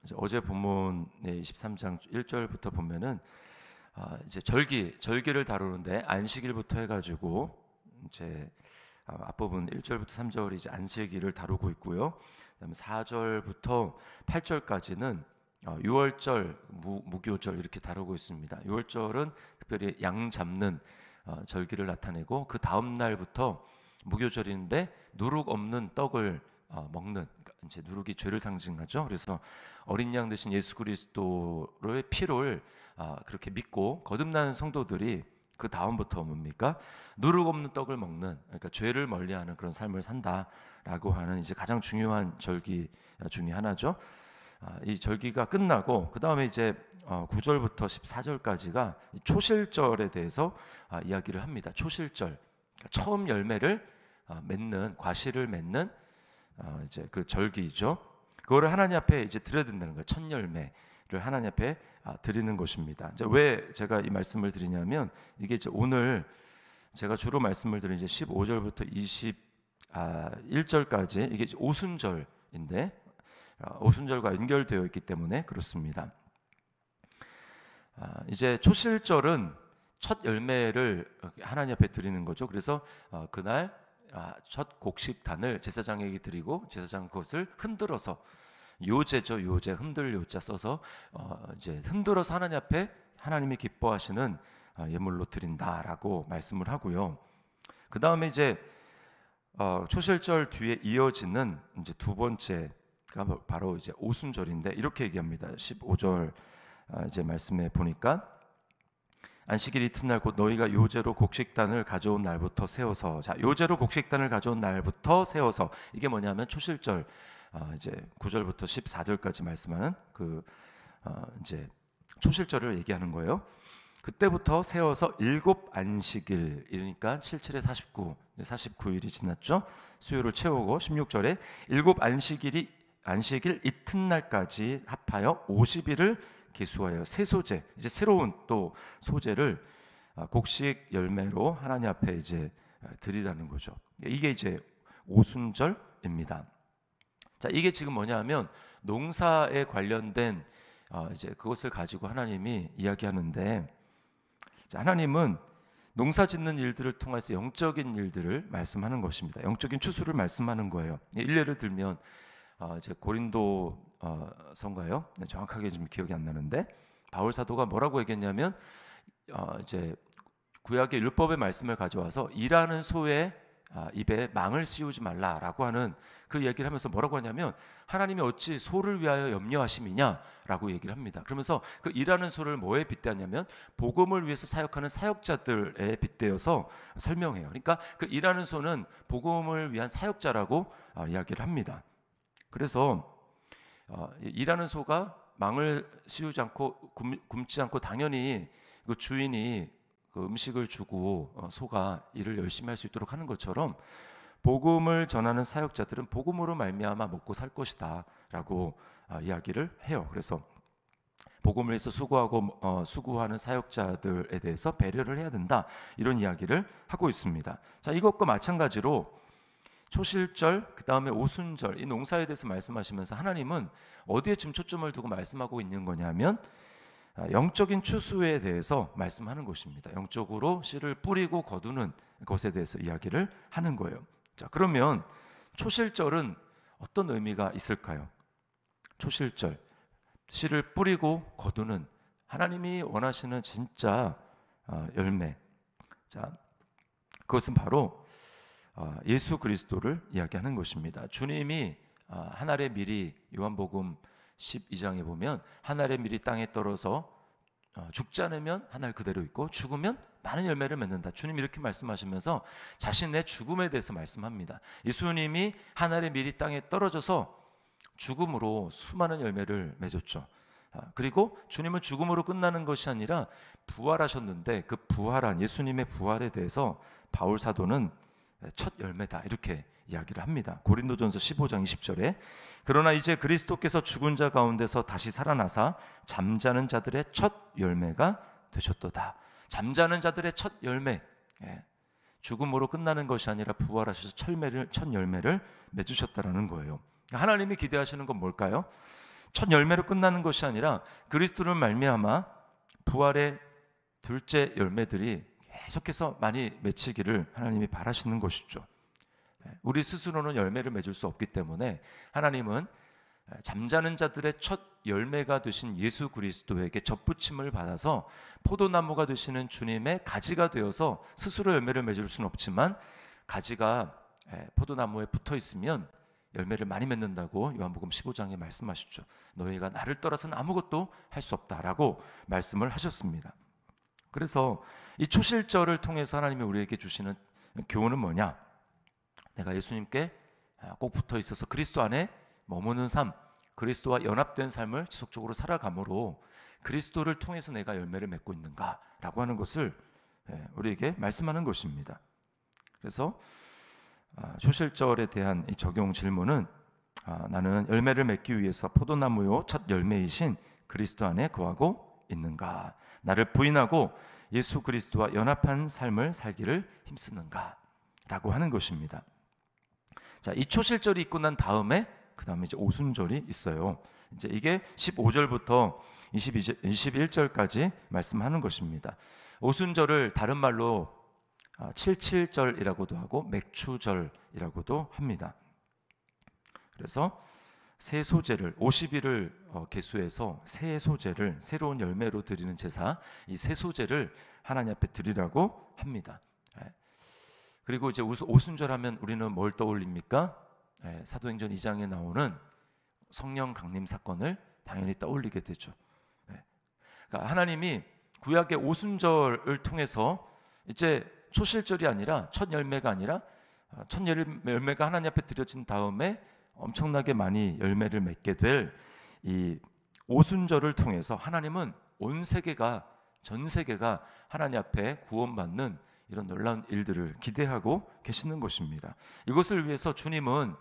이제 어제 본문의 23장 1절부터 보면은 이제 절기를 다루는데 안식일부터 해가지고 이제 앞부분 1절부터 3절이 이제 안식일을 다루고 있고요. 그다음에 4절부터 8절까지는 유월절, 무교절 이렇게 다루고 있습니다. 유월절은 특별히 양 잡는 절기를 나타내고 그 다음 날부터 무교절인데 누룩 없는 떡을 먹는, 그러니까 이제 누룩이 죄를 상징하죠. 그래서 어린 양 대신 예수 그리스도의 피를 그렇게 믿고 거듭나는 성도들이 그 다음부터 뭡니까? 누룩 없는 떡을 먹는, 그러니까 죄를 멀리하는 그런 삶을 산다라고 하는 이제 가장 중요한 절기 중에 하나죠. 이 절기가 끝나고 그 다음에 이제 9절부터 14절까지가 초실절에 대해서 이야기를 합니다. 초실절, 그러니까 처음 열매를 맺는, 과실을 맺는 이제 그 절기죠. 그거를 하나님 앞에 이제 드려야 된다는 거예요. 첫 열매를 하나님 앞에 드리는 것입니다. 이제 왜 제가 이 말씀을 드리냐면, 이게 이제 오늘 제가 주로 말씀을 드린 이제 15절부터 21절까지 이게 오순절인데, 오순절과 연결되어 있기 때문에 그렇습니다. 이제 초실절은 첫 열매를 하나님 앞에 드리는 거죠. 그래서 그날 첫 곡식단을 제사장에게 드리고, 제사장 그것을 흔들어서, 요제죠, 요제, 흔들 요자 써서 이제 흔들어서 하나님 앞에 하나님이 기뻐하시는 예물로 드린다라고 말씀을 하고요. 그 다음에 이제 초실절 뒤에 이어지는 이제 두 번째가 바로 이제 오순절인데, 이렇게 얘기합니다. 15절 이제 말씀에 보니까, 안식일 이튿날 곧 너희가 요제로 곡식단을 가져온 날부터 세워서, 자, 요제로 곡식단을 가져온 날부터 세워서, 이게 뭐냐면 초실절 이제 9절부터 14절까지 말씀하는 그 이제 초실절을 얘기하는 거예요. 그때부터 세워서 7 안식일, 이러니까 77에 49, 49일이 지났죠. 수요를 채우고 16절에 7 안식일 이튿날까지 합하여 50일을 계수하여 새 소재, 이제 새로운 또 소재를 곡식 열매로 하나님 앞에 이제 드리라는 거죠. 이게 이제 오순절입니다. 자, 이게 지금 뭐냐면 농사에 관련된 이제 그것을 가지고 하나님이 이야기하는데, 자, 하나님은 농사 짓는 일들을 통해서 영적인 일들을 말씀하는 것입니다. 영적인 추수를 말씀하는 거예요. 일례를 들면 이제 고린도 선가요? 네, 정확하게 지금 기억이 안 나는데, 바울 사도가 뭐라고 얘기했냐면 이제 구약의 율법의 말씀을 가져와서 일하는 소의 입에 망을 씌우지 말라라고 하는 그 얘기를 하면서 뭐라고 하냐면, 하나님이 어찌 소를 위하여 염려하심이냐라고 얘기를 합니다. 그러면서 그 일하는 소를 뭐에 빗대냐면 복음을 위해서 사역하는 사역자들에 빗대어서 설명해요. 그러니까 그 일하는 소는 복음을 위한 사역자라고 이야기를 합니다. 그래서 일하는 소가 망을 씌우지 않고 굶지 않고, 당연히 그 주인이 그 음식을 주고 소가 일을 열심히 할 수 있도록 하는 것처럼, 복음을 전하는 사역자들은 복음으로 말미암아 먹고 살 것이다라고 이야기를 해요. 그래서 복음을 위해서 수고하는 사역자들에 대해서 배려를 해야 된다, 이런 이야기를 하고 있습니다. 자, 이것과 마찬가지로 초실절, 그 다음에 오순절, 이 농사에 대해서 말씀하시면서 하나님은 어디에 지금 초점을 두고 말씀하고 있는 거냐면 영적인 추수에 대해서 말씀하는 것입니다. 영적으로 씨를 뿌리고 거두는 것에 대해서 이야기를 하는 거예요. 자, 그러면 초실절은 어떤 의미가 있을까요? 초실절, 씨를 뿌리고 거두는 하나님이 원하시는 진짜 열매. 자, 그것은 바로 예수 그리스도를 이야기하는 것입니다. 주님이 한 알의 밀이, 요한복음 12장에 보면 한 알의 밀이 땅에 떨어서 죽지 않으면 한 알 그대로 있고 죽으면 많은 열매를 맺는다. 주님 이렇게 말씀하시면서 자신의 죽음에 대해서 말씀합니다. 예수님이 한 알의 밀이 땅에 떨어져서 죽음으로 수많은 열매를 맺었죠. 그리고 주님은 죽음으로 끝나는 것이 아니라 부활하셨는데, 그 부활한 예수님의 부활에 대해서 바울 사도는 첫 열매다, 이렇게 이야기를 합니다. 고린도전서 15장 20절에 그러나 이제 그리스도께서 죽은 자 가운데서 다시 살아나사 잠자는 자들의 첫 열매가 되셨도다. 잠자는 자들의 첫 열매, 죽음으로 끝나는 것이 아니라 부활하셔서 첫 열매를 맺으셨다라는 거예요. 하나님이 기대하시는 건 뭘까요? 첫 열매로 끝나는 것이 아니라 그리스도를 말미암아 부활의 둘째 열매들이 계속해서 많이 맺히기를 하나님이 바라시는 것이죠. 우리 스스로는 열매를 맺을 수 없기 때문에 하나님은 잠자는 자들의 첫 열매가 되신 예수 그리스도에게 접붙임을 받아서 포도나무가 되시는 주님의 가지가 되어서 스스로 열매를 맺을 수는 없지만 가지가 포도나무에 붙어 있으면 열매를 많이 맺는다고 요한복음 15장에 말씀하셨죠. 너희가 나를 떠나서는 아무것도 할 수 없다라고 말씀을 하셨습니다. 그래서 이 초실절을 통해서 하나님이 우리에게 주시는 교훈은 뭐냐? 내가 예수님께 꼭 붙어 있어서 그리스도 안에 머무는 삶, 그리스도와 연합된 삶을 지속적으로 살아감으로 그리스도를 통해서 내가 열매를 맺고 있는가라고 하는 것을 우리에게 말씀하는 것입니다. 그래서 초실절에 대한 이 적용 질문은 나는 열매를 맺기 위해서 포도나무요 첫 열매이신 그리스도 안에 거하고 있는가? 나를 부인하고 예수 그리스도와 연합한 삶을 살기를 힘쓰는가? 라고 하는 것입니다. 자, 이 초실절이 있고 난 다음에 그 다음에 이제 오순절이 있어요. 이제 이게 15절부터 21절까지 말씀하는 것입니다. 오순절을 다른 말로 칠칠절이라고도 하고 맥추절이라고도 합니다. 그래서 세소제를 50일을 계수해서 세소제를 새로운 열매로 드리는 제사, 이 세소제를 하나님 앞에 드리라고 합니다. 그리고 이제 오순절 하면 우리는 뭘 떠올립니까? 사도행전 2장에 나오는 성령 강림 사건을 당연히 떠올리게 되죠. 그러니까 하나님이 구약의 오순절을 통해서 이제 초실절이 아니라 첫 열매가 아니라 첫 열매가 하나님 앞에 드려진 다음에 엄청나게 많이 열매를 맺게 될 이 오순절을 통해서 하나님은 온 세계가 전 세계가 하나님 앞에 구원받는 이런 놀라운 일들을 기대하고 계시는 것입니다. 이것을 위해서 주님은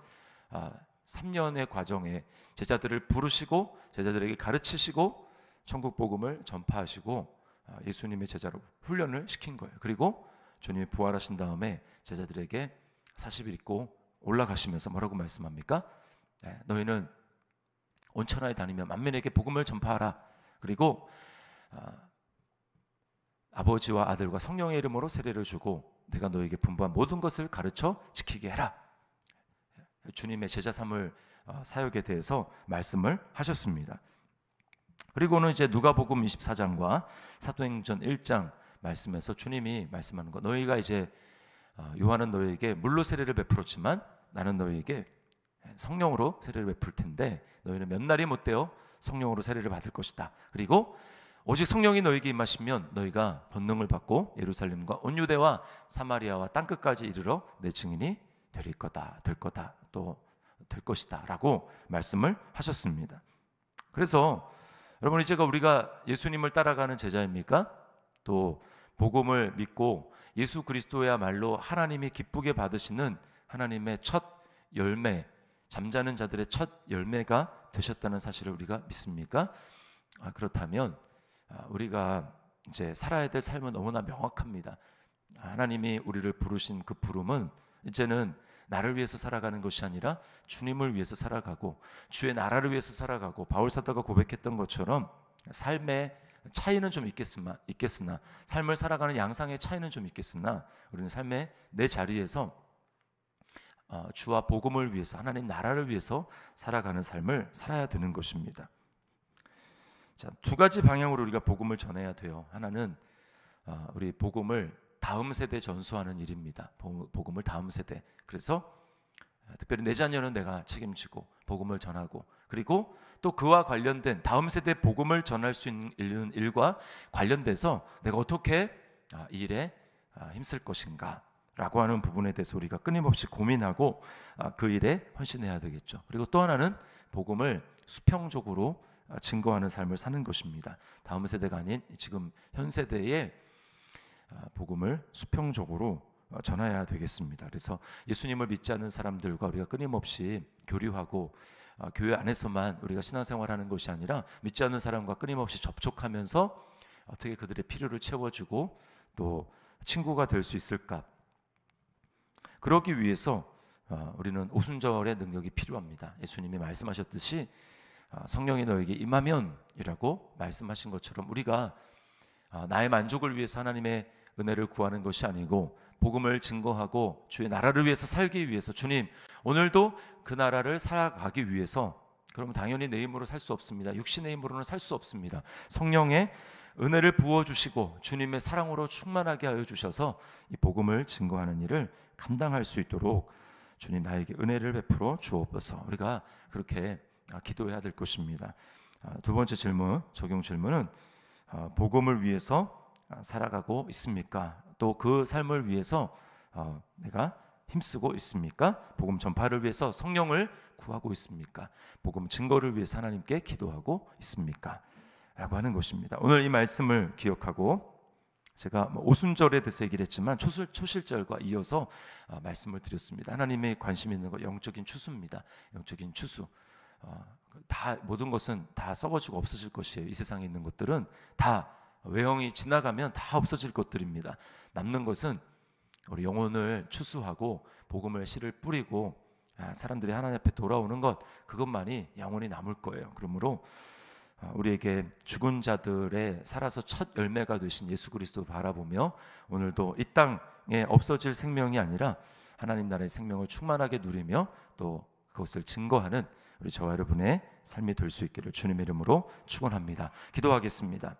3년의 과정에 제자들을 부르시고 제자들에게 가르치시고 천국 복음을 전파하시고 예수님의 제자로 훈련을 시킨 거예요. 그리고 주님이 부활하신 다음에 제자들에게 40일 있고 올라가시면서 뭐라고 말씀합니까? 너희는 온 천하에 다니며 만민에게 복음을 전파하라. 그리고 아버지와 아들과 성령의 이름으로 세례를 주고 내가 너에게 분부한 모든 것을 가르쳐 지키게 해라. 주님의 제자 삼을 사역에 대해서 말씀을 하셨습니다. 그리고는 이제 누가복음 24장과 사도행전 1장 말씀에서 주님이 말씀하는 것, 너희가 이제 요한은 너희에게 물로 세례를 베풀었지만 나는 너희에게 성령으로 세례를 베풀 텐데 너희는 몇 날이 못되어 성령으로 세례를 받을 것이다. 그리고 오직 성령이 너희에게 임하시면 너희가 권능을 받고 예루살렘과 온 유대와 사마리아와 땅끝까지 이르러 내 증인이 될 거다, 또 될 것이다 라고 말씀을 하셨습니다. 그래서 여러분, 이제가 우리가 예수님을 따라가는 제자입니까? 또 복음을 믿고 예수 그리스도야말로 하나님이 기쁘게 받으시는 하나님의 첫 열매, 잠자는 자들의 첫 열매가 되셨다는 사실을 우리가 믿습니까? 그렇다면 우리가 이제 살아야 될 삶은 너무나 명확합니다. 하나님이 우리를 부르신 그 부름은 이제는 나를 위해서 살아가는 것이 아니라 주님을 위해서 살아가고 주의 나라를 위해서 살아가고, 바울 사도가 고백했던 것처럼 삶의 차이는 좀 있겠으나 삶을 살아가는 양상의 차이는 좀 있겠으나 우리는 삶의 내 자리에서 주와 복음을 위해서, 하나님 나라를 위해서 살아가는 삶을 살아야 되는 것입니다. 자, 두 가지 방향으로 우리가 복음을 전해야 돼요. 하나는 우리 복음을 다음 세대 전수하는 일입니다. 복음을 다음 세대. 그래서 특별히 내 자녀는 내가 책임지고 복음을 전하고, 그리고 또 그와 관련된 다음 세대 복음을 전할 수 있는 일과 관련돼서 내가 어떻게 이 일에 힘쓸 것인가 라고 하는 부분에 대해서 우리가 끊임없이 고민하고 그 일에 헌신해야 되겠죠. 그리고 또 하나는 복음을 수평적으로 증거하는 삶을 사는 것입니다. 다음 세대가 아닌 지금 현 세대에 복음을 수평적으로 전해야 되겠습니다. 그래서 예수님을 믿지 않는 사람들과 우리가 끊임없이 교류하고 교회 안에서만 우리가 신앙생활하는 것이 아니라 믿지 않는 사람과 끊임없이 접촉하면서 어떻게 그들의 필요를 채워주고 또 친구가 될 수 있을까? 그러기 위해서 우리는 오순절의 능력이 필요합니다. 예수님이 말씀하셨듯이 성령이 너에게 임하면이라고 말씀하신 것처럼 우리가 나의 만족을 위해서 하나님의 은혜를 구하는 것이 아니고 복음을 증거하고 주의 나라를 위해서 살기 위해서, 주님 오늘도 그 나라를 살아가기 위해서, 그러면 당연히 내 힘으로 살 수 없습니다. 육신의 힘으로는 살 수 없습니다. 성령의 은혜를 부어주시고 주님의 사랑으로 충만하게 하여 주셔서 이 복음을 증거하는 일을 감당할 수 있도록 주님 나에게 은혜를 베풀어 주옵소서. 우리가 그렇게 기도해야 될 것입니다. 두 번째 질문, 적용 질문은 복음을 위해서 살아가고 있습니까? 또 그 삶을 위해서 내가 힘쓰고 있습니까? 복음 전파를 위해서 성령을 구하고 있습니까? 복음 증거를 위해서 하나님께 기도하고 있습니까? 라고 하는 것입니다. 오늘 이 말씀을 기억하고 제가 오순절에 대해서 얘기를 했지만 초실절과 이어서 말씀을 드렸습니다. 하나님의 관심 있는 것 영적인 추수입니다. 영적인 추수. 다 모든 것은 다 썩어지고 없어질 것이에요. 이 세상에 있는 것들은 다 외형이 지나가면 다 없어질 것들입니다. 남는 것은 우리 영혼을 추수하고 복음을 씨를 뿌리고 사람들이 하나님 앞에 돌아오는 것, 그것만이 영혼이 남을 거예요. 그러므로 우리에게 죽은 자들의 살아서 첫 열매가 되신 예수 그리스도를 바라보며 오늘도 이 땅에 없어질 생명이 아니라 하나님 나라의 생명을 충만하게 누리며 또 그것을 증거하는 우리 저와 여러분의 삶이 될 수 있기를 주님의 이름으로 축원합니다. 기도하겠습니다.